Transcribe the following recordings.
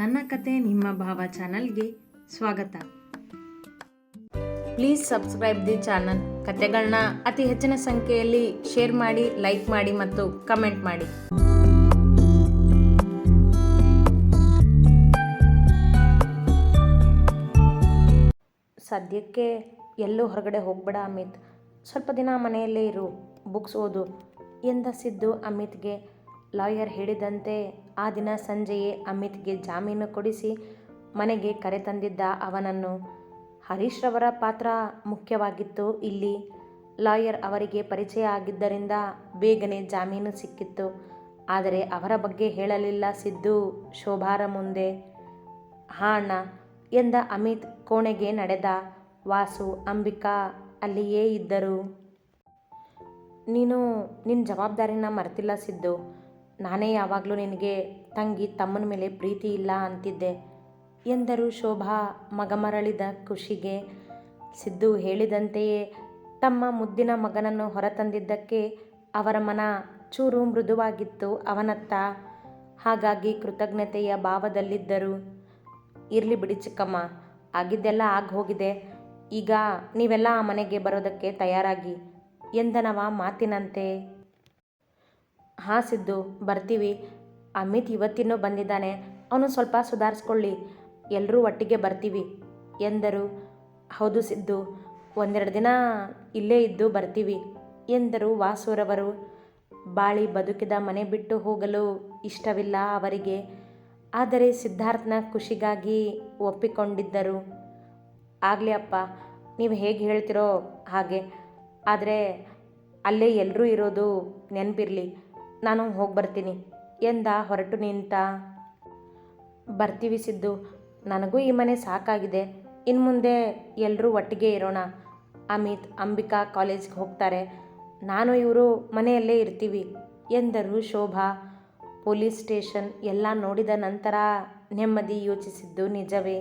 ನನ್ನ ಕತೆ ನಿಮ್ಮ ಭಾವ ಚಾನಲ್ಗೆ ಸ್ವಾಗತ. Please subscribe the channel. ಕತೆಗಳನ್ನ ಅತಿ ಹೆಚ್ಚಿನ ಸಂಖ್ಯೆಯಲ್ಲಿ ಶೇರ್ ಮಾಡಿ, ಲೈಕ್ ಮಾಡಿ ಮತ್ತು ಕಮೆಂಟ್ ಮಾಡಿ. ಸದ್ಯಕ್ಕೆ ಎಲ್ಲೂ ಹೊರಗಡೆ ಹೋಗ್ಬೇಡ ಅಮಿತ್, ಸ್ವಲ್ಪ ದಿನ ಮನೆಯಲ್ಲೇ ಇರು, ಬುಕ್ಸ್ ಓದು ಎಂದ ಸಿದ್ದು ಅಮಿತ್ಗೆ. ಲಾಯರ್ ಹೇಳಿದಂತೆ ಆ ದಿನ ಸಂಜೆಯೇ ಅಮಿತ್ಗೆ ಜಾಮೀನು ಕೊಡಿಸಿ ಮನೆಗೆ ಕರೆತಂದಿದ್ದ ಅವನನ್ನು. ಹರೀಶ್ ರವರ ಪಾತ್ರ ಮುಖ್ಯವಾಗಿತ್ತು ಇಲ್ಲಿ. ಲಾಯರ್ ಅವರಿಗೆ ಪರಿಚಯ ಆಗಿದ್ದರಿಂದ ಬೇಗನೆ ಜಾಮೀನು ಸಿಕ್ಕಿತ್ತು. ಆದರೆ ಅವರ ಬಗ್ಗೆ ಹೇಳಲಿಲ್ಲ ಸಿದ್ದು ಶೋಭಾರ ಮುಂದೆ. ಹಾ ಅಣ್ಣ ಎಂದ ಅಮಿತ್ ಕೋಣೆಗೆ ನಡೆದ. ವಾಸು, ಅಂಬಿಕಾ ಅಲ್ಲಿಯೇ ಇದ್ದರು. ನೀನು ನಿನ್ನ ಜವಾಬ್ದಾರಿನ ಮರೆತಿಲ್ಲ ಸಿದ್ದು. ನಾನೇ ಯಾವಾಗಲೂ ನಿನಗೆ ತಂಗಿ ತಮ್ಮನ ಮೇಲೆ ಪ್ರೀತಿ ಇಲ್ಲ ಅಂತಿದ್ದೆ ಎಂದರು ಶೋಭಾ ಮಗಮರಳಿದ ಖುಷಿಗೆ. ಸಿದ್ದು ಹೇಳಿದಂತೆಯೇ ತಮ್ಮ ಮುದ್ದಿನ ಮಗನನ್ನು ಹೊರತಂದಿದ್ದಕ್ಕೆ ಅವರ ಮನ ಚೂರು ಮೃದುವಾಗಿತ್ತು ಅವನತ್ತ. ಹಾಗಾಗಿ ಕೃತಜ್ಞತೆಯ ಭಾವದಲ್ಲಿದ್ದರು. ಇರಲಿ ಬಿಡಿ ಚಿಕ್ಕಮ್ಮ, ಆಗಿದ್ದೆಲ್ಲ ಹೋಗಿದೆ. ಈಗ ನೀವೆಲ್ಲ ಆ ಮನೆಗೆ ಬರೋದಕ್ಕೆ ತಯಾರಾಗಿ ಎಂದನವ ಮಾತಿನಂತೆ. ಹಾಂ ಸಿದ್ದು, ಬರ್ತೀವಿ. ಅಮಿತ್ ಇವತ್ತಿನ್ನೂ ಬಂದಿದ್ದಾನೆ, ಅವನು ಸ್ವಲ್ಪ ಸುಧಾರಿಸ್ಕೊಳ್ಳಿ, ಎಲ್ಲರೂ ಒಟ್ಟಿಗೆ ಬರ್ತೀವಿ ಎಂದರು. ಹೌದು ಸಿದ್ದು, ಒಂದೆರಡು ದಿನ ಇಲ್ಲೇ ಇದ್ದು ಬರ್ತೀವಿ ಎಂದರು ವಾಸುರವರು. ಬಾಳಿ ಬದುಕಿದ ಮನೆ ಬಿಟ್ಟು ಹೋಗಲು ಇಷ್ಟವಿಲ್ಲ ಅವರಿಗೆ. ಆದರೆ ಸಿದ್ಧಾರ್ಥನ ಖುಷಿಗಾಗಿ ಒಪ್ಪಿಕೊಂಡಿದ್ದರು. ಆಗಲಿ ಅಪ್ಪ, ನೀವು ಹೇಗೆ ಹೇಳ್ತಿರೋ ಹಾಗೆ. ಆದರೆ ಅಲ್ಲೇ ಎಲ್ಲರೂ ಇರೋದು ನೆನಪಿರಲಿ. ನಾನು ಹೋಗಿ ಬರ್ತೀನಿ ಎಂದ ಹೊರಟು ನಿಂತ. ಬರ್ತೀವಿ ಸಿದ್ದು, ನನಗೂ ಈ ಮನೆ ಸಾಕಾಗಿದೆ. ಇನ್ನು ಮುಂದೆ ಎಲ್ಲರೂ ಒಟ್ಟಿಗೆ ಇರೋಣ. ಅಮಿತ್, ಅಂಬಿಕಾ ಕಾಲೇಜ್ಗೆ ಹೋಗ್ತಾರೆ, ನಾನು ಇವರು ಮನೆಯಲ್ಲೇ ಇರ್ತೀವಿ ಎಂದರು ಶೋಭಾ. ಪೊಲೀಸ್ ಸ್ಟೇಷನ್ ಎಲ್ಲ ನೋಡಿದ ನಂತರ ನೆಮ್ಮದಿ ಯೋಚಿಸಿದ್ದು ನಿಜವೇ.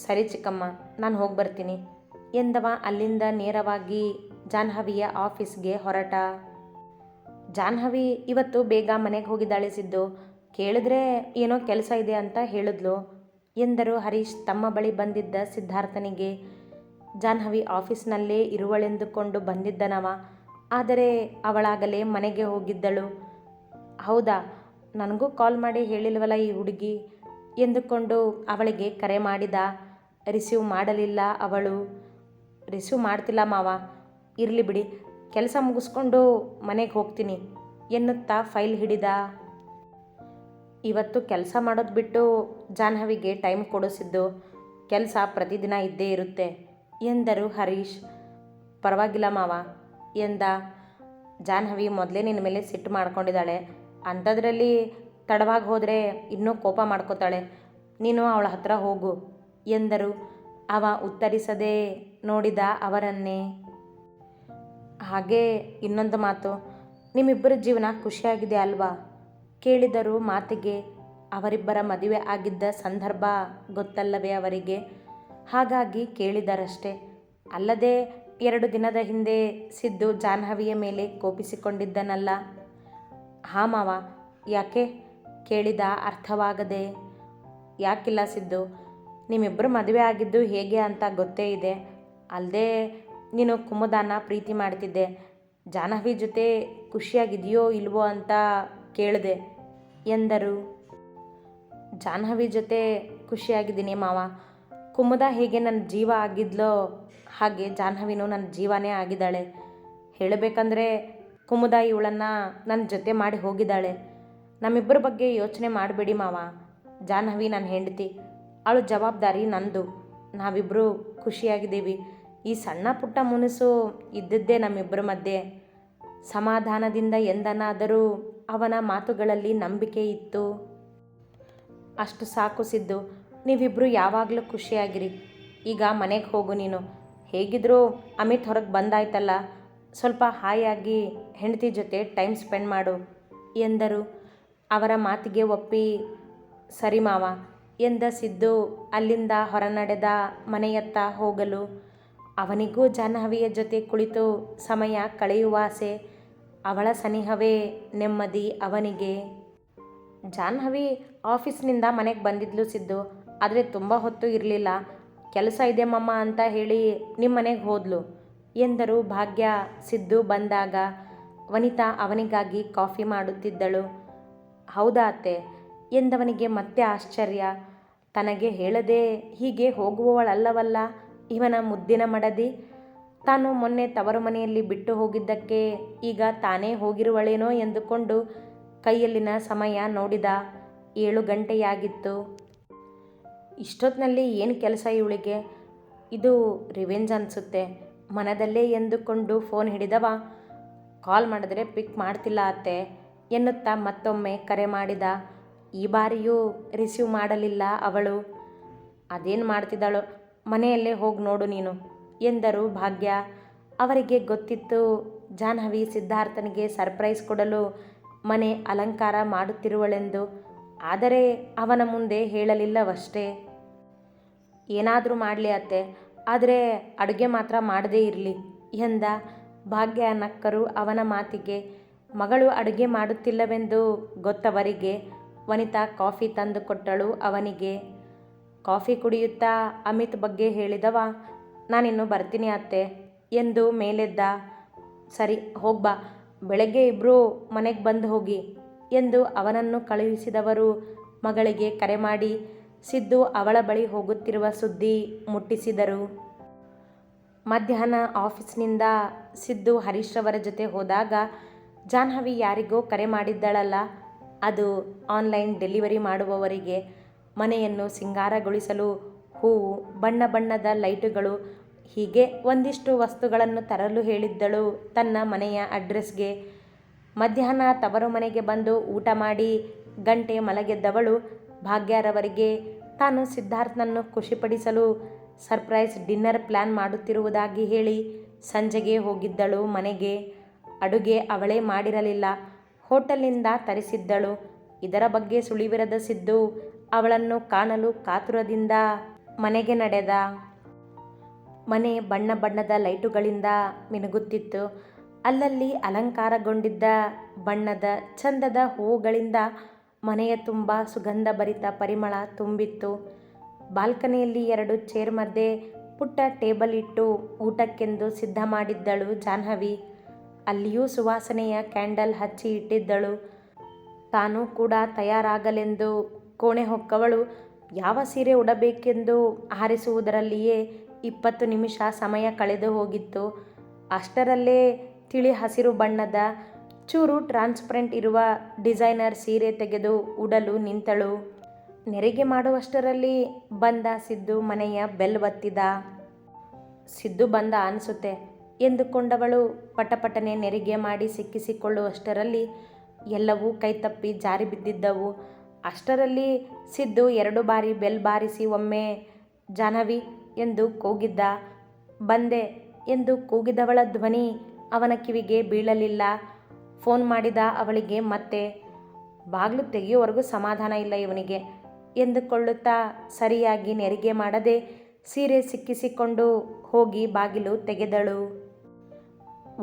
ಸರಿ ಚಿಕ್ಕಮ್ಮ, ನಾನು ಹೋಗಿ ಬರ್ತೀನಿ ಎಂದವ ಅಲ್ಲಿಂದ ನೇರವಾಗಿ ಜಾಹ್ನವಿಯ ಆಫೀಸ್ಗೆ ಹೊರಟ. ಜಾಹ್ನವಿ ಇವತ್ತು ಬೇಗ ಮನೆಗೆ ಹೋಗಿದ್ದಾಳೆ ಸಿದ್ದು. ಕೇಳಿದ್ರೆ ಏನೋ ಕೆಲಸ ಇದೆ ಅಂತ ಹೇಳಿದ್ಲು ಎಂದರು ಹರೀಶ್ ತಮ್ಮ ಬಳಿ ಬಂದಿದ್ದ ಸಿದ್ಧಾರ್ಥನಿಗೆ. ಜಾಹ್ನವಿ ಆಫೀಸ್ನಲ್ಲೇ ಇರುವಳೆಂದುಕೊಂಡು ಬಂದಿದ್ದನವ. ಆದರೆ ಅವಳಾಗಲೇ ಮನೆಗೆ ಹೋಗಿದ್ದಳು. ಹೌದಾ, ನನಗೂ ಕಾಲ್ ಮಾಡಿ ಹೇಳಿಲ್ವಲ್ಲ ಈ ಹುಡುಗಿ ಎಂದುಕೊಂಡು ಅವಳಿಗೆ ಕರೆ ಮಾಡಿದ. ರಿಸೀವ್ ಮಾಡಲಿಲ್ಲ ಅವಳು. ರಿಸೀವ್ ಮಾಡ್ತಿಲ್ಲ ಮಾವ, ಇರಲಿ ಬಿಡಿ, ಕೆಲಸ ಮುಗಿಸ್ಕೊಂಡು ಮನೆಗೆ ಹೋಗ್ತೀನಿ ಎನ್ನುತ್ತಾ ಫೈಲ್ ಹಿಡಿದ. ಇವತ್ತು ಕೆಲಸ ಮಾಡೋದು ಬಿಟ್ಟು ಜಾಹ್ನವಿಗೆ ಟೈಮ್ ಕೊಡಿಸಿದ್ದು. ಕೆಲಸ ಪ್ರತಿದಿನ ಇದ್ದೇ ಇರುತ್ತೆ ಎಂದರು ಹರೀಶ್. ಪರವಾಗಿಲ್ಲ ಮಾವ ಎಂದ. ಜಾಹ್ನವಿ ಮೊದಲೇ ನಿನ್ನ ಮೇಲೆ ಸಿಟ್ಟು ಮಾಡ್ಕೊಂಡಿದ್ದಾಳೆ, ಅಂಥದ್ರಲ್ಲಿ ತಡವಾಗಿ ಹೋದರೆ ಇನ್ನೂ ಕೋಪ ಮಾಡ್ಕೋತಾಳೆ. ನೀನು ಅವಳ ಹತ್ರ ಹೋಗು ಎಂದರು. ಅವ ಉತ್ತರಿಸದೆ ನೋಡಿದ ಅವರನ್ನೇ. ಹಾಗೇ ಇನ್ನೊಂದು ಮಾತು, ನಿಮ್ಮಿಬ್ಬರ ಜೀವನ ಖುಷಿಯಾಗಿದೆ ಅಲ್ವಾ ಕೇಳಿದರು ಮಾತಿಗೆ. ಅವರಿಬ್ಬರ ಮದುವೆ ಆಗಿದ್ದ ಸಂದರ್ಭ ಗೊತ್ತಲ್ಲವೇ ಅವರಿಗೆ, ಹಾಗಾಗಿ ಕೇಳಿದರಷ್ಟೆ. ಅಲ್ಲದೆ 2 ದಿನದ ಹಿಂದೆ ಸಿದ್ದು ಜಾಹ್ನವಿಯ ಮೇಲೆ ಕೋಪಿಸಿಕೊಂಡಿದ್ದನಲ್ಲ. ಹಾಂ ಮಾವ, ಯಾಕೆ ಕೇಳಿದ ಅರ್ಥವಾಗದೆ. ಯಾಕಿಲ್ಲ ಸಿದ್ದು, ನಿಮ್ಮಿಬ್ಬರು ಮದುವೆ ಆಗಿದ್ದು ಹೇಗೆ ಅಂತ ಗೊತ್ತೇ ಇದೆ. ಅಲ್ಲದೆ ನೀನು ಕುಮುದಾನ ಪ್ರೀತಿ ಮಾಡ್ತಿದ್ದೆ. ಜಾಹ್ನವಿ ಜೊತೆ ಖುಷಿಯಾಗಿದೆಯೋ ಇಲ್ವೋ ಅಂತ ಕೇಳಿದೆ ಎಂದರು. ಜಾಹ್ನವಿ ಜೊತೆ ಖುಷಿಯಾಗಿದ್ದೀನಿ ಮಾವ. ಕುಮುದ ಹೇಗೆ ನನ್ನ ಜೀವ ಆಗಿದ್ಲೋ ಹಾಗೆ ಜಾಹ್ನವಿನೂ ನನ್ನ ಜೀವನೇ ಆಗಿದ್ದಾಳೆ. ಹೇಳಬೇಕಂದ್ರೆ ಕುಮುದ ಇವಳನ್ನು ನನ್ನ ಜೊತೆ ಮಾಡಿ ಹೋಗಿದ್ದಾಳೆ. ನಮ್ಮಿಬ್ಬರ ಬಗ್ಗೆ ಯೋಚನೆ ಮಾಡಬೇಡಿ ಮಾವ. ಜಾಹ್ನವಿ ನನ್ನ ಹೆಂಡತಿ, ಅವಳ ಜವಾಬ್ದಾರಿ ನಂದು. ನಾವಿಬ್ಬರು ಖುಷಿಯಾಗಿದ್ದೀವಿ. ಈ ಸಣ್ಣ ಪುಟ್ಟ ಮುನಿಸು ಇದ್ದದ್ದೇ ನಮ್ಮಿಬ್ಬರ ಮಧ್ಯೆ. ಸಮಾಧಾನದಿಂದ ಎಂದನಾದರೂ ಅವನ ಮಾತುಗಳಲ್ಲಿ ನಂಬಿಕೆ ಇತ್ತು. ಅಷ್ಟು ಸಾಕು ಸಿದ್ದು, ನೀವಿಬ್ಬರು ಯಾವಾಗಲೂ ಖುಷಿಯಾಗಿರಿ. ಈಗ ಮನೆಗೆ ಹೋಗು ನೀನು. ಹೇಗಿದ್ರೂ ಅಮಿತ್ ಹೊರಗೆ ಬಂದಾಯ್ತಲ್ಲ, ಸ್ವಲ್ಪ ಹಾಯಾಗಿ ಹೆಂಡತಿ ಜೊತೆ ಟೈಮ್ ಸ್ಪೆಂಡ್ ಮಾಡು ಎಂದರು. ಅವರ ಮಾತಿಗೆ ಒಪ್ಪಿ ಸರಿ ಮಾವ ಎಂದ ಸಿದ್ದು ಅಲ್ಲಿಂದ ಹೊರನಡೆದ ಮನೆಯತ್ತ ಹೋಗಲು. ಅವನಿಗೂ ಜಾಹ್ನವಿಯ ಜೊತೆ ಕುಳಿತು ಸಮಯ ಕಳೆಯುವ ಆಸೆ. ಅವಳ ಸನಿಹವೇ ನೆಮ್ಮದಿ ಅವನಿಗೆ. ಜಾಹ್ನವಿ ಆಫೀಸ್ನಿಂದ ಮನೆಗೆ ಬಂದಿದ್ಲು ಸಿದ್ದು. ಆದರೆ ತುಂಬ ಹೊತ್ತು ಇರಲಿಲ್ಲ. ಕೆಲಸ ಇದೆ ಮಮ್ಮ ಅಂತ ಹೇಳಿ ನಿಮ್ಮ ಮನೆಗೆ ಹೋದ್ಲು ಎಂದರು ಭಾಗ್ಯ. ಸಿದ್ದು ಬಂದಾಗ ವನಿತಾ ಅವನಿಗಾಗಿ ಕಾಫಿ ಮಾಡುತ್ತಿದ್ದಳು. ಹೌದಾ ಅತ್ತೆ ಎಂದವನಿಗೆ ಮತ್ತೆ ಆಶ್ಚರ್ಯ. ತನಗೆ ಹೇಳದೆ ಹೀಗೆ ಹೋಗುವವಳಲ್ಲವಲ್ಲ ಇವನ ಮುದ್ದಿನ ಮಡದಿ. ತಾನು ಮೊನ್ನೆ ತವರು ಮನೆಯಲ್ಲಿ ಬಿಟ್ಟು ಹೋಗಿದ್ದಕ್ಕೆ ಈಗ ತಾನೇ ಹೋಗಿರುವಳೇನೋ ಎಂದುಕೊಂಡು ಕೈಯಲ್ಲಿನ ಸಮಯ ನೋಡಿದ. 7 ಗಂಟೆಯಾಗಿತ್ತು. ಇಷ್ಟೊತ್ತಿನಲ್ಲಿ ಏನು ಕೆಲಸ ಇವಳಿಗೆ? ಇದು ರಿವೆಂಜ್ ಅನಿಸುತ್ತೆ ಮನದಲ್ಲೇ ಎಂದುಕೊಂಡು ಫೋನ್ ಹಿಡಿದವ. ಕಾಲ್ ಮಾಡಿದ್ರೆ ಪಿಕ್ ಮಾಡ್ತಿಲ್ಲ ಅತ್ತೆ ಎನ್ನುತ್ತಾ ಮತ್ತೊಮ್ಮೆ ಕರೆ ಮಾಡಿದ. ಈ ಬಾರಿಯೂ ರಿಸೀವ್ ಮಾಡಲಿಲ್ಲ ಅವಳು. ಅದೇನು ಮಾಡ್ತಿದ್ದಾಳೋ ಮನೆಯಲ್ಲೇ ಹೋಗಿ ನೋಡು ನೀನು ಎಂದರು ಭಾಗ್ಯ. ಅವರಿಗೆ ಗೊತ್ತಿತ್ತು ಜಾಹ್ನವಿ ಸಿದ್ಧಾರ್ಥನಿಗೆ ಸರ್ಪ್ರೈಸ್ ಕೊಡಲು ಮನೆ ಅಲಂಕಾರ ಮಾಡುತ್ತಿರುವಳೆಂದು. ಆದರೆ ಅವನ ಮುಂದೆ ಹೇಳಲಿಲ್ಲವಷ್ಟೇ. ಏನಾದರೂ ಮಾಡಲಿ ಅತ್ತೆ, ಆದರೆ ಅಡುಗೆ ಮಾತ್ರ ಮಾಡದೇ ಇರಲಿ ಎಂದ. ಭಾಗ್ಯ ನಕ್ಕರು ಅವನ ಮಾತಿಗೆ. ಮಗಳು ಅಡುಗೆ ಮಾಡುತ್ತಿಲ್ಲವೆಂದು ಗೊತ್ತವರಿಗೆ. ವನಿತಾ ಕಾಫಿ ತಂದು ಕೊಟ್ಟಳು ಅವನಿಗೆ. ಕಾಫಿ ಕುಡಿಯುತ್ತಾ ಅಮಿತ್ ಬಗ್ಗೆ ಹೇಳಿದವ. ನಾನಿನ್ನು ಬರ್ತೀನಿ ಅತ್ತೆ ಎಂದು ಮೇಲೆದ್ದ. ಸರಿ ಹೋಗ್ಬಾ, ಬೆಳಗ್ಗೆ ಇಬ್ಬರು ಮನೆಗೆ ಬಂದು ಹೋಗಿ ಎಂದು ಅವನನ್ನು ಕಳುಹಿಸಿದವರು ಮಗಳಿಗೆ ಕರೆ ಮಾಡಿ ಸಿದ್ದು ಅವಳ ಬಳಿ ಹೋಗುತ್ತಿರುವ ಸುದ್ದಿ ಮುಟ್ಟಿಸಿದರು. ಮಧ್ಯಾಹ್ನ ಆಫೀಸ್ನಿಂದ ಸಿದ್ದು ಹರೀಶ್ರವರ ಜೊತೆ ಹೋದಾಗ ಜಾಹ್ನವಿ ಯಾರಿಗೋ ಕರೆ ಮಾಡಿದ್ದಳಲ್ಲ, ಅದು ಆನ್ಲೈನ್ ಡೆಲಿವರಿ ಮಾಡುವವರಿಗೆ. ಮನೆಯನ್ನು ಸಿಂಗಾರಗೊಳಿಸಲು ಹೂವು, ಬಣ್ಣ ಬಣ್ಣದ ಲೈಟುಗಳು, ಹೀಗೆ ಒಂದಿಷ್ಟು ವಸ್ತುಗಳನ್ನು ತರಲು ಹೇಳಿದ್ದಳು ತನ್ನ ಮನೆಯ ಅಡ್ರೆಸ್ಗೆ. ಮಧ್ಯಾಹ್ನ ತವರು ಮನೆಗೆ ಬಂದು ಊಟ ಮಾಡಿ ಗಂಟೆ ಮಲಗೆದ್ದವಳು ಭಾಗ್ಯರವರಿಗೆ ತಾನು ಸಿದ್ಧಾರ್ಥನನ್ನು ಖುಷಿಪಡಿಸಲು ಸರ್ಪ್ರೈಸ್ ಡಿನ್ನರ್ ಪ್ಲ್ಯಾನ್ ಮಾಡುತ್ತಿರುವುದಾಗಿ ಹೇಳಿ ಸಂಜೆಗೆ ಹೋಗಿದ್ದಳು ಮನೆಗೆ. ಅಡುಗೆ ಅವಳೇ ಮಾಡಿರಲಿಲ್ಲ, ಹೋಟೆಲ್ನಿಂದ ತರಿಸಿದ್ದಳು. ಇದರ ಬಗ್ಗೆ ಸುಳಿವಿರದ ಸಿದ್ದು ಅವಳನ್ನು ಕಾಣಲು ಕಾತುರದಿಂದ ಮನೆಗೆ ನಡೆದ. ಮನೆ ಬಣ್ಣ ಬಣ್ಣದ ಲೈಟುಗಳಿಂದ ಮಿನುಗುತ್ತಿತ್ತು. ಅಲ್ಲಲ್ಲಿ ಅಲಂಕಾರಗೊಂಡಿದ್ದ ಬಣ್ಣದ ಚಂದದ ಹೂವುಗಳಿಂದ ಮನೆಯ ತುಂಬ ಸುಗಂಧಭರಿತ ಪರಿಮಳ ತುಂಬಿತ್ತು. ಬಾಲ್ಕನಿಯಲ್ಲಿ 2 ಚೇರ್ ಮಧ್ಯೆ ಪುಟ್ಟ ಟೇಬಲ್ ಇಟ್ಟು ಊಟಕ್ಕೆಂದು ಸಿದ್ಧ ಮಾಡಿದ್ದಳು ಜಾಹ್ನವಿ. ಅಲ್ಲಿಯೂ ಸುವಾಸನೆಯ ಕ್ಯಾಂಡಲ್ ಹಚ್ಚಿ ಇಟ್ಟಿದ್ದಳು. ತಾನೂ ಕೂಡ ತಯಾರಾಗಲೆಂದು ಕೋಣೆ ಹೊಕ್ಕವಳು. ಯಾವ ಸೀರೆ ಉಡಬೇಕೆಂದು ಆರಿಸುವುದರಲ್ಲಿಯೇ 20 ನಿಮಿಷ ಸಮಯ ಕಳೆದು ಹೋಗಿತ್ತು. ಅಷ್ಟರಲ್ಲೇ ತಿಳಿ ಹಸಿರು ಬಣ್ಣದ ಚೂರು ಟ್ರಾನ್ಸ್ಪರೆಂಟ್ ಇರುವ ಡಿಸೈನರ್ ಸೀರೆ ತೆಗೆದು ಉಡಲು ನಿಂತಳು. ನೆರಿಗೆ ಮಾಡುವಷ್ಟರಲ್ಲಿ ಬಂದ ಸಿದ್ದು ಮನೆಯ ಬೆಲ್ ಒತ್ತಿದ. ಸಿದ್ದು ಬಂದ ಅನಿಸುತ್ತೆ ಎಂದುಕೊಂಡವಳು ಪಟಪಟನೆ ನೆರಿಗೆ ಮಾಡಿ ಸಿಕ್ಕಿಸಿಕೊಳ್ಳುವಷ್ಟರಲ್ಲಿ ಎಲ್ಲವೂ ಕೈತಪ್ಪಿ ಜಾರಿ ಬಿದ್ದಿದ್ದವು. ಅಷ್ಟರಲ್ಲಿ ಸಿದ್ದು 2 ಬಾರಿ ಬೆಲ್ ಬಾರಿಸಿ ಒಮ್ಮೆ ಜಾಹ್ನವಿ ಎಂದು ಕೂಗಿದ್ದ. ಬಂದೆ ಎಂದು ಕೂಗಿದವಳ ಧ್ವನಿ ಅವನ ಕಿವಿಗೆ ಬೀಳಲಿಲ್ಲ. ಫೋನ್ ಮಾಡಿದ ಅವಳಿಗೆ ಮತ್ತೆ. ಬಾಗಿಲು ತೆಗೆಯುವವರೆಗೂ ಸಮಾಧಾನ ಇಲ್ಲ ಇವನಿಗೆ ಎಂದುಕೊಳ್ಳುತ್ತಾ ಸರಿಯಾಗಿ ನೆರಿಗೆ ಮಾಡದೆ ಸೀರೆ ಸಿಕ್ಕಿಸಿಕೊಂಡು ಹೋಗಿ ಬಾಗಿಲು ತೆಗೆದಳು.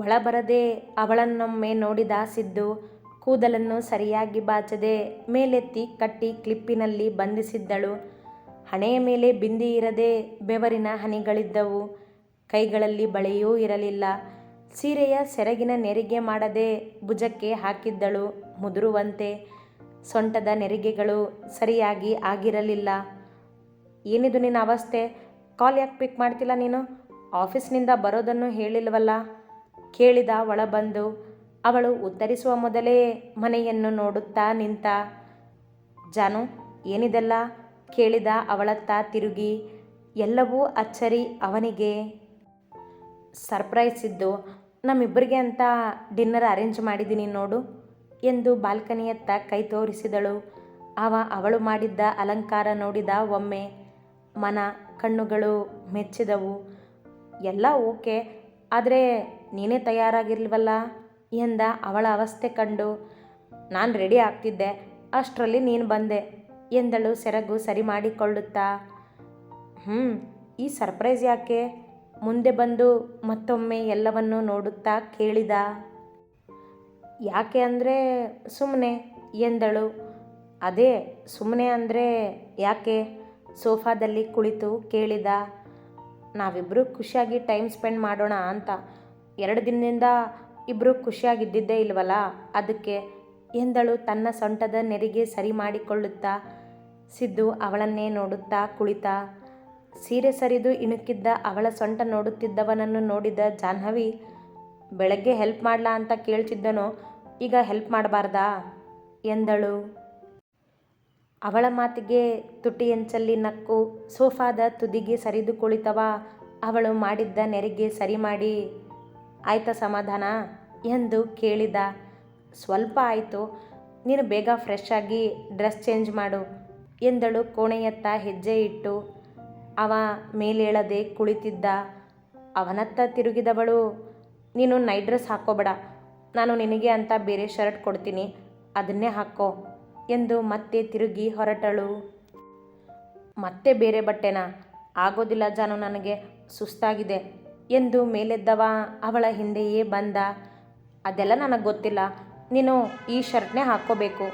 ಒಳಬರದೆ ಅವಳನ್ನೊಮ್ಮೆ ನೋಡಿದ ಸಿದ್ದು. ಕೂದಲನ್ನು ಸರಿಯಾಗಿ ಬಾಚದೆ ಮೇಲೆತ್ತಿ ಕಟ್ಟಿ ಕ್ಲಿಪ್ಪಿನಲ್ಲಿ ಬಂಧಿಸಿದ್ದಳು. ಹಣೆಯ ಮೇಲೆ ಬಿಂದಿ ಇರದೆ ಬೆವರಿನ ಹನಿಗಳಿದ್ದವು. ಕೈಗಳಲ್ಲಿ ಬಳೆಯೂ ಇರಲಿಲ್ಲ. ಸೀರೆಯ ಸೆರಗಿನ ನೆರಿಗೆ ಮಾಡದೆ ಭುಜಕ್ಕೆ ಹಾಕಿದ್ದಳು ಮುದುರುವಂತೆ. ಸೊಂಟದ ನೆರಿಗೆಗಳು ಸರಿಯಾಗಿ ಆಗಿರಲಿಲ್ಲ. ಏನಿದು ನಿನ್ನ ಅವಸ್ಥೆ? ಕಾಲ್ ಯಾಕೆ ಪಿಕ್ ಮಾಡ್ತಿಲ್ಲ ನೀನು? ಆಫೀಸ್ನಿಂದ ಬರೋದನ್ನು ಹೇಳಿಲ್ವಲ್ಲ ಕೇಳಿದ ಒಳಬಂದು. ಅವಳು ಉತ್ತರಿಸುವ ಮೊದಲೇ ಮನೆಯನ್ನು ನೋಡುತ್ತಾ ನಿಂತ. ಜಾನು ಏನಿದೆಲ್ಲ ಕೇಳಿದ ಅವಳತ್ತ ತಿರುಗಿ. ಎಲ್ಲವೂ ಅಚ್ಚರಿ ಅವನಿಗೆ. ಸರ್ಪ್ರೈಸ್ ಇದ್ದು ನಮ್ಮಿಬ್ಬರಿಗೆ ಅಂತ ಡಿನ್ನರ್ ಅರೇಂಜ್ ಮಾಡಿದ್ದೀನಿ ನೋಡು ಎಂದು ಬಾಲ್ಕನಿಯತ್ತ ಕೈ ತೋರಿಸಿದಳು. ಅವಳು ಮಾಡಿದ್ದ ಅಲಂಕಾರ ನೋಡಿದ ಒಮ್ಮೆ. ಮನ ಕಣ್ಣುಗಳು ಮೆಚ್ಚಿದವು. ಎಲ್ಲ ಓಕೆ, ಆದರೆ ನೀನೇ ತಯಾರಾಗಿರ್ಲಿವಲ್ಲ ಎಂದ ಅವಳ ಅವಸ್ಥೆ ಕಂಡು. ನಾನು ರೆಡಿ ಆಗ್ತಿದ್ದೆ, ಅಷ್ಟರಲ್ಲಿ ನೀನು ಬಂದೆ ಎಂದಳು ಸೆರಗು ಸರಿ ಮಾಡಿಕೊಳ್ಳುತ್ತಾ. ಈ ಸರ್ಪ್ರೈಸ್ ಯಾಕೆ? ಮುಂದೆ ಬಂದು ಮತ್ತೊಮ್ಮೆ ಎಲ್ಲವನ್ನೂ ನೋಡುತ್ತಾ ಕೇಳಿದ. ಯಾಕೆ ಅಂದರೆ ಸುಮ್ಮನೆ ಎಂದಳು. ಅದೇ ಸುಮ್ಮನೆ ಅಂದರೆ ಯಾಕೆ ಸೋಫಾದಲ್ಲಿ ಕುಳಿತು ಕೇಳಿದ. ನಾವಿಬ್ಬರು ಖುಷಿಯಾಗಿ ಟೈಮ್ ಸ್ಪೆಂಡ್ ಮಾಡೋಣ ಅಂತ. 2 ದಿನದಿಂದ ಇಬ್ಬರು ಖುಷಿಯಾಗಿದ್ದಿದ್ದೇ ಇಲ್ವಲ್ಲ, ಅದಕ್ಕೆ ಎಂದಳು ತನ್ನ ಸೊಂಟದ ನೆರಿಗೆ ಸರಿ ಮಾಡಿಕೊಳ್ಳುತ್ತಾ. ಸಿದ್ದು ಅವಳನ್ನೇ ನೋಡುತ್ತಾ ಕುಳಿತ. ಸೀರೆ ಸರಿದು ಇಣುಕಿದ್ದ ಅವಳ ಸೊಂಟ ನೋಡುತ್ತಿದ್ದವನನ್ನು ನೋಡಿದ ಜಾಹ್ನವಿ, ಬೆಳಗ್ಗೆ ಹೆಲ್ಪ್ ಮಾಡಲಾ ಅಂತ ಕೇಳ್ತಿದ್ದನೋ, ಈಗ ಹೆಲ್ಪ್ ಮಾಡಬಾರ್ದಾ ಎಂದಳು. ಅವಳ ಮಾತಿಗೆ ತುಟಿಯಂಚಲ್ಲಿ ನಕ್ಕು ಸೋಫಾದ ತುದಿಗೆ ಸರಿದು ಕುಳಿತವ ಅವಳು ಮಾಡಿದ್ದ ನೆರಿಗೆ ಸರಿ ಮಾಡಿ, ಆಯ್ತಾ ಸಮಾಧಾನ ಎಂದು ಕೇಳಿದ. ಸ್ವಲ್ಪ ಆಯಿತು, ನೀನು ಬೇಗ ಫ್ರೆಶ್ ಆಗಿ ಡ್ರೆಸ್ ಚೇಂಜ್ ಮಾಡು ಎಂದಳು ಕೋಣೆಯತ್ತ ಹೆಜ್ಜೆ ಇಟ್ಟು. ಅವ ಮೇಲೇಳದೆ ಕುಳಿತಿದ್ದ. ಅವನತ್ತ ತಿರುಗಿದವಳು, ನೀನು ನೈಟ್ ಡ್ರೆಸ್ ಹಾಕ್ಕೋಬೇಡ, ನಾನು ನಿನಗೆ ಅಂತ ಬೇರೆ ಶರ್ಟ್ ಕೊಡ್ತೀನಿ, ಅದನ್ನೇ ಹಾಕ್ಕೋ ಎಂದು ಮತ್ತೆ ತಿರುಗಿ ಹೊರಟಳು. ಮತ್ತೆ ಬೇರೆ ಬಟ್ಟೆನಾ? ಆಗೋದಿಲ್ಲ ಜಾನು, ನನಗೆ ಸುಸ್ತಾಗಿದೆ ಎಂದು ಮೇಲೆದ್ದವ ಅವಳ ಹಿಂದೆಯೇ ಬಂದ. ಅದೆಲ್ಲ ನನಗೆ ಗೊತ್ತಿಲ್ಲ, ನೀನು ಈ ಶರ್ಟ್ನೇ ಹಾಕ್ಕೋಬೇಕು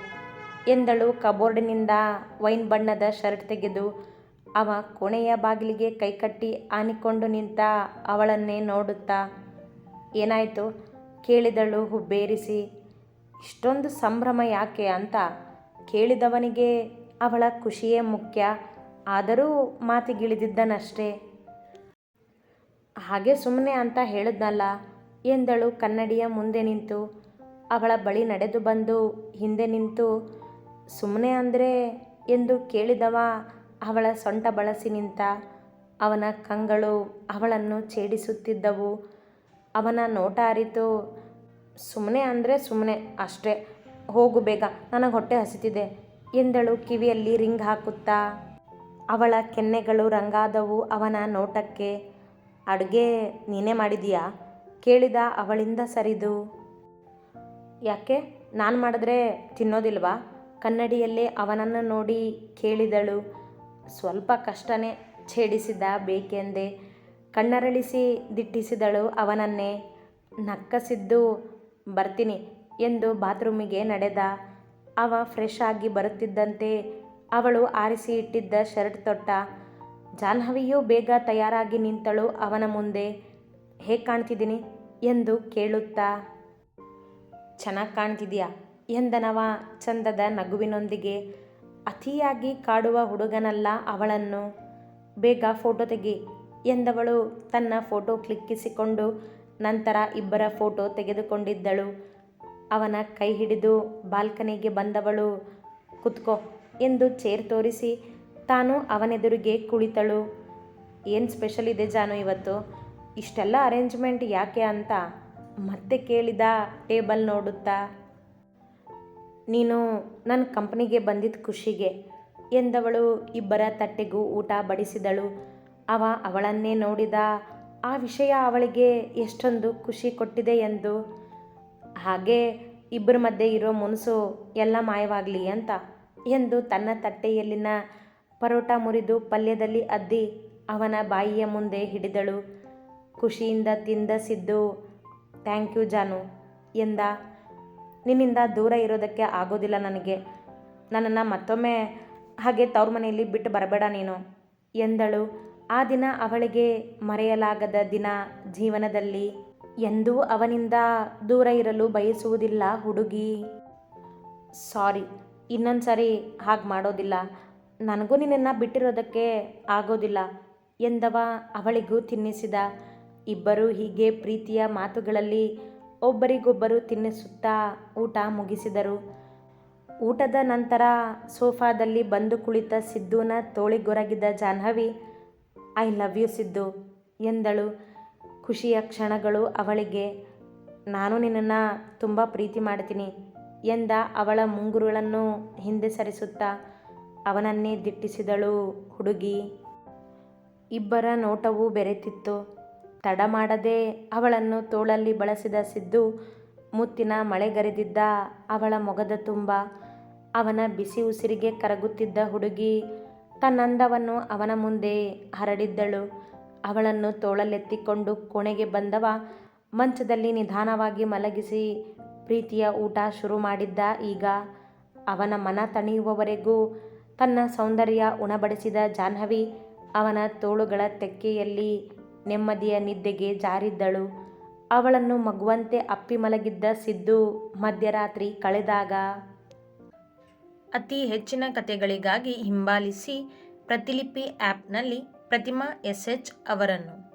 ಎಂದಳು ಕಬೋರ್ಡಿನಿಂದ ವೈನ್ ಬಣ್ಣದ ಶರ್ಟ್ ತೆಗೆದು. ಅವ ಕೋಣೆಯ ಬಾಗಿಲಿಗೆ ಕೈಕಟ್ಟಿ ಆನಿಕೊಂಡು ನಿಂತ ಅವಳನ್ನೇ ನೋಡುತ್ತಾ. ಏನಾಯಿತು ಕೇಳಿದಳು ಹುಬ್ಬೇರಿಸಿ. ಇಷ್ಟೊಂದು ಸಂಭ್ರಮ ಯಾಕೆ ಅಂತ ಕೇಳಿದವನಿಗೆ ಅವಳ ಖುಷಿಯೇ ಮುಖ್ಯ. ಆದರೂ ಮಾತಿಗಿಳಿದಿದ್ದನಷ್ಟೇ. ಹಾಗೆ ಸುಮ್ಮನೆ ಅಂತ ಹೇಳಿದ್ನಲ್ಲ ಎಂದಳು ಕನ್ನಡಿಯ ಮುಂದೆ ನಿಂತು. ಅವಳ ಬಳಿ ನಡೆದು ಬಂದು ಹಿಂದೆ ನಿಂತು, ಸುಮ್ಮನೆ ಅಂದರೆ ಎಂದು ಕೇಳಿದವ ಅವಳ ಸೊಂಟ ಬಳಸಿ ನಿಂತ. ಅವನ ಕಂಗಳು ಅವಳನ್ನು ಛೇಡಿಸುತ್ತಿದ್ದವು. ಅವನ ನೋಟ ಅರಿತು, ಸುಮ್ಮನೆ ಅಂದರೆ ಸುಮ್ಮನೆ ಅಷ್ಟೇ, ಹೋಗು ಬೇಗ, ನನಗೆ ಹೊಟ್ಟೆ ಹಸಿತಿದೆ ಎಂದಳು ಕಿವಿಯಲ್ಲಿ ರಿಂಗ್ ಹಾಕುತ್ತಾ. ಅವಳ ಕೆನ್ನೆಗಳು ರಂಗಾದವು ಅವನ ನೋಟಕ್ಕೆ. ಅಡುಗೆ ನೀನೇ ಮಾಡಿದೀಯಾ ಕೇಳಿದ ಅವಳಿಂದ ಸರಿದು. ಯಾಕೆ, ನಾನು ಮಾಡಿದ್ರೆ ತಿನ್ನೋದಿಲ್ವಾ ಕನ್ನಡಿಯಲ್ಲೇ ಅವನನ್ನು ನೋಡಿ ಕೇಳಿದಳು. ಸ್ವಲ್ಪ ಕಷ್ಟನೇ ಛೇಡಿಸಿದ ಬೇಕೆಂದೇ ಕಣ್ಣರಳಿಸಿ ದಿಟ್ಟಿಸಿದಳು ಅವನನ್ನೇ. ನಕ್ಕಸಿದ್ದು ಬರ್ತೀನಿ ಎಂದು ಬಾತ್ರೂಮಿಗೆ ನಡೆದ. ಅವ ಫ್ರೆಶ್ ಆಗಿ ಬರುತ್ತಿದ್ದಂತೆ ಅವಳು ಆರಿಸಿ ಇಟ್ಟಿದ್ದ ಶರ್ಟ್ ತೊಟ್ಟ. ಜಾಹ್ನವಿಯೂ ಬೇಗ ತಯಾರಾಗಿ ನಿಂತಳು ಅವನ ಮುಂದೆ. ಹೇಗೆ ಕಾಣ್ತಿದ್ದೀನಿ ಎಂದು ಕೇಳುತ್ತಾ. ಚೆನ್ನಾಗಿ ಕಾಣ್ತಿದ್ಯಾ ಎಂದನವ ಚಂದದ ನಗುವಿನೊಂದಿಗೆ. ಅತಿಯಾಗಿ ಕಾಡುವ ಹುಡುಗನಲ್ಲ ಅವಳನ್ನು. ಬೇಗ ಫೋಟೋ ತೆಗಿ ಎಂದವಳು ತನ್ನ ಫೋಟೋ ಕ್ಲಿಕ್ಕಿಸಿಕೊಂಡು ನಂತರ ಇಬ್ಬರ ಫೋಟೋ ತೆಗೆದುಕೊಂಡಿದ್ದಳು. ಅವನ ಕೈ ಹಿಡಿದು ಬಾಲ್ಕನಿಗೆ ಬಂದವಳು, ಕುತ್ಕೋ ಎಂದು ಚೇರ್ ತೋರಿಸಿ ತಾನು ಅವನೆದುರಿಗೆ ಕುಳಿತಳು. ಏನು ಸ್ಪೆಷಲ್ ಇದೆ ಜಾನು ಇವತ್ತು, ಇಷ್ಟೆಲ್ಲ ಅರೇಂಜ್ಮೆಂಟ್ ಯಾಕೆ ಅಂತ ಮತ್ತೆ ಕೇಳಿದ ಟೇಬಲ್ ನೋಡುತ್ತಾ. ನೀನು ನನ್ನ ಕಂಪ್ನಿಗೆ ಬಂದಿದ್ದ ಖುಷಿಗೆ ಎಂದವಳು ಇಬ್ಬರ ತಟ್ಟೆಗೂ ಊಟ ಬಡಿಸಿದಳು. ಅವ ಅವಳನ್ನೇ ನೋಡಿದ. ಆ ವಿಷಯ ಅವಳಿಗೆ ಎಷ್ಟೊಂದು ಖುಷಿ ಕೊಟ್ಟಿದೆ ಎಂದು. ಹಾಗೆ ಇಬ್ಬರ ಮಧ್ಯೆ ಇರೋ ಮುನಸು ಎಲ್ಲ ಮಾಯವಾಗಲಿ ಅಂತ ಎಂದು ತನ್ನ ತಟ್ಟೆಯಲ್ಲಿನ ಪರೋಟ ಮುರಿದು ಪಲ್ಯದಲ್ಲಿ ಅದ್ದಿ ಅವನ ಬಾಯಿಯ ಮುಂದೆ ಹಿಡಿದಳು. ಖುಷಿಯಿಂದ ತಿಂದ ಸಿದ್ದು, ಥ್ಯಾಂಕ್ ಯು ಜಾನು ಎಂದ. ನಿನ್ನಿಂದ ದೂರ ಇರೋದಕ್ಕೆ ಆಗೋದಿಲ್ಲ ನನಗೆ. ನನ್ನನ್ನು ಮತ್ತೊಮ್ಮೆ ಹಾಗೆ ತವ್ರ ಮನೆಯಲ್ಲಿ ಬಿಟ್ಟು ಬರಬೇಡ ನೀನು ಎಂದಳು. ಆ ದಿನ ಅವಳಿಗೆ ಮರೆಯಲಾಗದ ದಿನ ಜೀವನದಲ್ಲಿ. ಎಂದೂ ಅವನಿಂದ ದೂರ ಇರಲು ಬಯಸುವುದಿಲ್ಲ ಹುಡುಗಿ. ಸಾರಿ, ಇನ್ನೊಂದು ಸರಿ ಹಾಗೆ ಮಾಡೋದಿಲ್ಲ. ನನಗೂ ನಿನ್ನನ್ನು ಬಿಟ್ಟಿರೋದಕ್ಕೆ ಆಗೋದಿಲ್ಲ ಎಂದವ ಅವಳಿಗೂ ತಿನ್ನಿಸಿದ. ಇಬ್ಬರೂ ಹೀಗೆ ಪ್ರೀತಿಯ ಮಾತುಗಳಲ್ಲಿ ಒಬ್ಬರಿಗೊಬ್ಬರು ತಿನ್ನಿಸುತ್ತಾ ಊಟ ಮುಗಿಸಿದರು. ಊಟದ ನಂತರ ಸೋಫಾದಲ್ಲಿ ಬಂದು ಕುಳಿತ ಸಿದ್ದುನ ತೋಳಿಗೊರಗಿದ Jahnavi, I love you Siddu ಎಂದಳು. ಖುಷಿಯ ಕ್ಷಣಗಳು ಅವಳಿಗೆ. ನಾನು ನಿನ್ನನ್ನು ತುಂಬ ಪ್ರೀತಿ ಮಾಡ್ತೀನಿ ಎಂದ ಅವಳ ಮುಂಗುರುಳನ್ನು ಹಿಂದೆ ಸರಿಸುತ್ತಾ ಅವನನ್ನೇ ದಿಟ್ಟಿಸಿದಳು ಹುಡುಗಿ. ಇಬ್ಬರ ನೋಟವೂ ಬೆರೆತಿತ್ತು. ತಡ ಮಾಡದೆ ಅವಳನ್ನು ತೋಳಲ್ಲಿ ಬಳಸಿದ ಸಿದ್ದು ಮುತ್ತಿನ ಮಳೆಗರೆದಿದ್ದ ಅವಳ ಮೊಗದ ತುಂಬ. ಅವನ ಬಿಸಿ ಉಸಿರಿಗೆ ಕರಗುತ್ತಿದ್ದ ಹುಡುಗಿ ತನ್ನಂದವನ್ನು ಅವನ ಮುಂದೆ ಹರಡಿದ್ದಳು. ಅವಳನ್ನು ತೋಳಲ್ಲೆತ್ತಿಕೊಂಡು ಕೋಣೆಗೆ ಬಂದವ ಮಂಚದಲ್ಲಿ ನಿಧಾನವಾಗಿ ಮಲಗಿಸಿ ಪ್ರೀತಿಯ ಊಟ ಶುರು ಮಾಡಿದ್ದ. ಈಗ ಅವನ ಮನ ತಣಿಯುವವರೆಗೂ ತನ್ನ ಸೌಂದರ್ಯ ಉಣಬಡಿಸಿದ ಜಾಹ್ನವಿ ಅವನ ತೋಳುಗಳ ತೆಕ್ಕೆಯಲ್ಲಿ ನೆಮ್ಮದಿಯ ನಿದ್ದೆಗೆ ಜಾರಿದ್ದಳು. ಅವಳನ್ನು ಮಗುವಂತೆ ಅಪ್ಪಿ ಮಲಗಿದ್ದ ಸಿದ್ದು ಮಧ್ಯರಾತ್ರಿ ಕಳೆದಾಗ. ಅತಿ ಹೆಚ್ಚಿನ ಕಥೆಗಳಿಗಾಗಿ ಹಿಂಬಾಲಿಸಿ ಪ್ರತಿಲಿಪಿ ಆ್ಯಪ್ನಲ್ಲಿ ಪ್ರತಿಮಾ SH ಅವರನ್ನು.